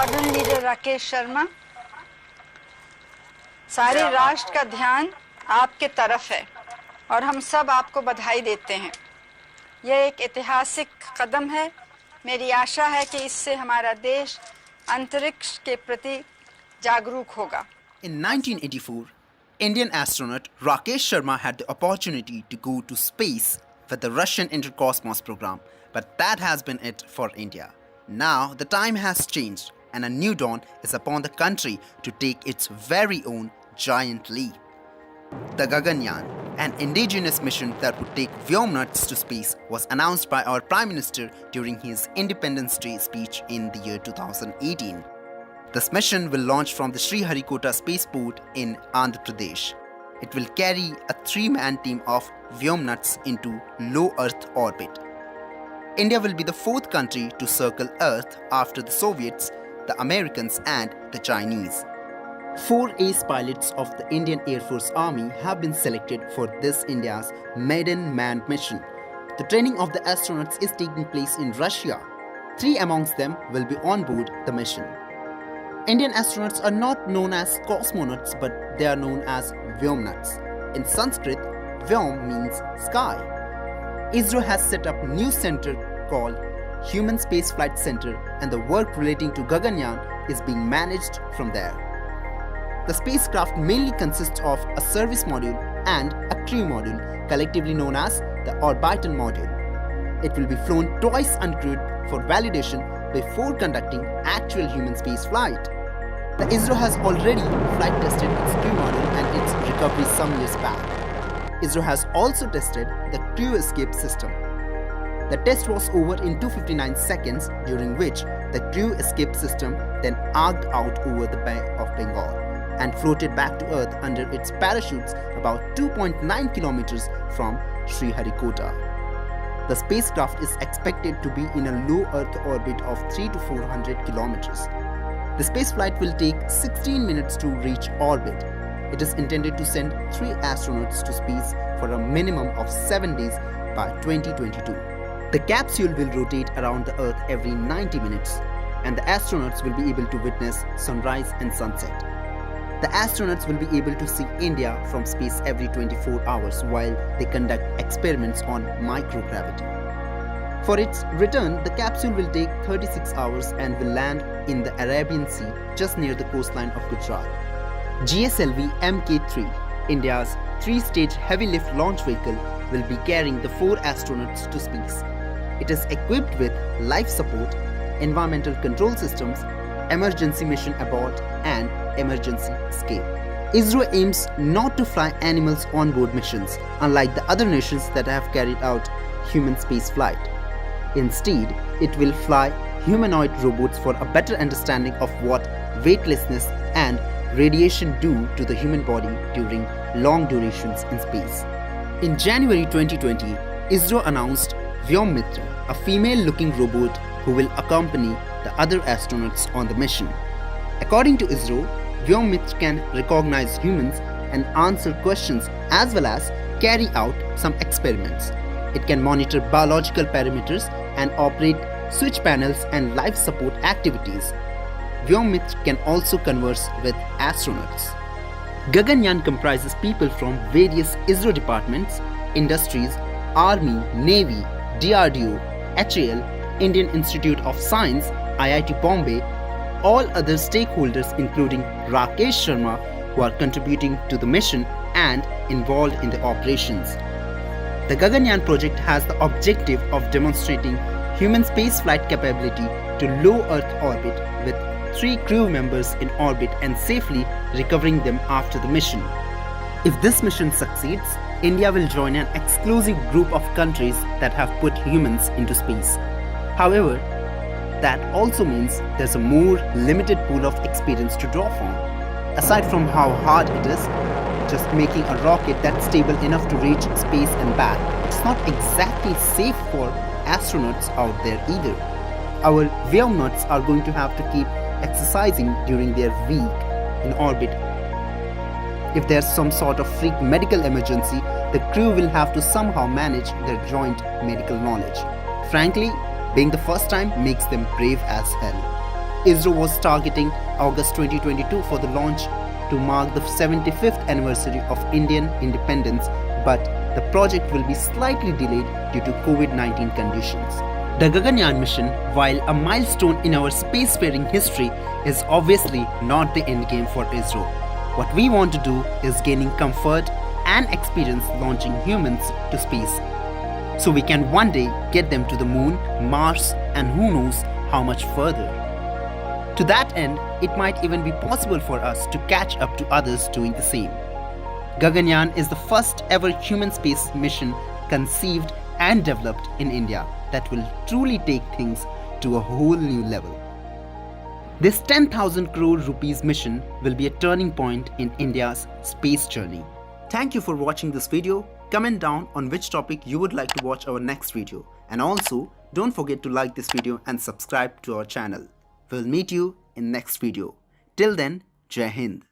Squadron leader Rakesh Sharma, सारे राष्ट्र का ध्यान आपके तरफ है और हम सब आपको बधाई देते हैं। यह एक ऐतिहासिक कदम है। मेरी आशा है कि इससे हमारा देश अंतरिक्ष के प्रति जागरूक होगा। In 1984, Indian astronaut Rakesh Sharma had the opportunity to go to space with the Russian Intercosmos program, but that has been it for India. Now the time has changed and a new dawn is upon the country to take its very own giant leap. The Gaganyaan, an indigenous mission that would take Vyomnauts to space, was announced by our Prime Minister during his Independence Day speech in the year 2018. This mission will launch from the Sriharikota spaceport in Andhra Pradesh. It will carry a 3-man team of Vyomnauts into low Earth orbit. India will be the 4th country to circle Earth after the Soviets, the Americans and the Chinese. 4 ace pilots of the Indian Air Force Army have been selected for this India's maiden manned mission. The training of the astronauts is taking place in Russia. 3 amongst them will be on board the mission. Indian astronauts are not known as cosmonauts, but they are known as Vyomnauts. In Sanskrit, Vyom means sky. ISRO has set up a new center called Human Spaceflight Center, and the work relating to Gaganyaan is being managed from there. The spacecraft mainly consists of a service module and a crew module, collectively known as the orbital module. It will be flown twice uncrewed for validation before conducting actual human space flight. The ISRO has already flight tested its crew module and its recovery some years back. ISRO has also tested the crew escape system. The test was over in 259 seconds, during which the crew escape system then arced out over the Bay of Bengal and floated back to Earth under its parachutes about 2.9 kilometers from Sriharikota. The spacecraft is expected to be in a low Earth orbit of 300 to 400 kilometers. The spaceflight will take 16 minutes to reach orbit. It is intended to send 3 astronauts to space for a minimum of 7 days by 2022. The capsule will rotate around the Earth every 90 minutes, and the astronauts will be able to witness sunrise and sunset. The astronauts will be able to see India from space every 24 hours while they conduct experiments on microgravity. For its return, the capsule will take 36 hours and will land in the Arabian Sea just near the coastline of Gujarat. GSLV Mk3, India's 3-stage heavy-lift launch vehicle, will be carrying the 4 astronauts to space. It is equipped with life support, environmental control systems, emergency mission abort, and emergency escape. ISRO aims not to fly animals on board missions, unlike the other nations that have carried out human space flight. Instead, it will fly humanoid robots for a better understanding of what weightlessness and radiation do to the human body during long durations in space. In January 2020, ISRO announced Vyomitra, a female-looking robot who will accompany the other astronauts on the mission. According to ISRO, Vyomitra can recognize humans and answer questions as well as carry out some experiments. It can monitor biological parameters and operate switch panels and life support activities. Vyomitra can also converse with astronauts. Gaganyaan comprises people from various ISRO departments, industries, Army, Navy, DRDO, HAL, Indian Institute of Science, IIT Bombay, all other stakeholders including Rakesh Sharma, who are contributing to the mission and involved in the operations. The Gaganyaan project has the objective of demonstrating human spaceflight capability to low Earth orbit with 3 crew members in orbit and safely recovering them after the mission. If this mission succeeds, India will join an exclusive group of countries that have put humans into space. However, that also means there's a more limited pool of experience to draw from. Aside from how hard it is, just making a rocket that's stable enough to reach space and back, it's not exactly safe for astronauts out there either. Our Vyomnauts are going to have to keep exercising during their week in orbit. If there's some sort of freak medical emergency, the crew will have to somehow manage their joint medical knowledge. Frankly, being the first time makes them brave as hell. ISRO was targeting August 2022 for the launch to mark the 75th anniversary of Indian independence, but the project will be slightly delayed due to COVID-19 conditions. The Gaganyaan mission, while a milestone in our spacefaring history, is obviously not the end game for ISRO. What we want to do is gaining comfort and experience launching humans to space, so we can one day get them to the moon, Mars, and who knows how much further. To that end, it might even be possible for us to catch up to others doing the same. Gaganyaan is the first ever human space mission conceived and developed in India that will truly take things to a whole new level. This 10,000 crore rupees mission will be a turning point in India's space journey. Thank you for watching this video. Comment down on which topic you would like to watch our next video. And also, don't forget to like this video and subscribe to our channel. We'll meet you in next video. Till then, Jai Hind.